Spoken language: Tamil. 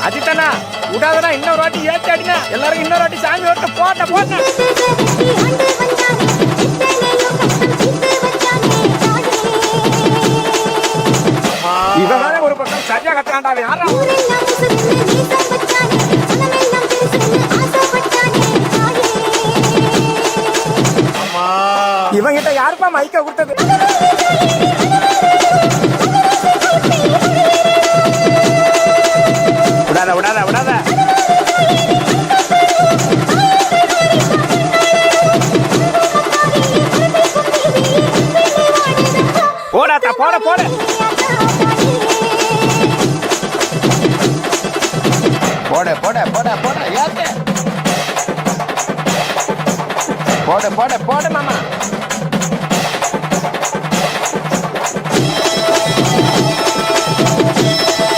அஜித்தண்ணா விடாதடா, இன்னொரு வாட்டி ஏத்தி அடினா எல்லாரும் இன்னொரு வாட்டி சாமி வரட்டு போட்ட போட்ட. இவன் ஒரு பக்கம் சரியா கத்துறான்டா. யாரா இவங்கிட்ட யாருப்பா மைக்க கொடுத்தது? விடாத விடாத விடாத. போடாத்தா போட போட. போட போட போட போட ஏத்து. போட போட போட மாமா.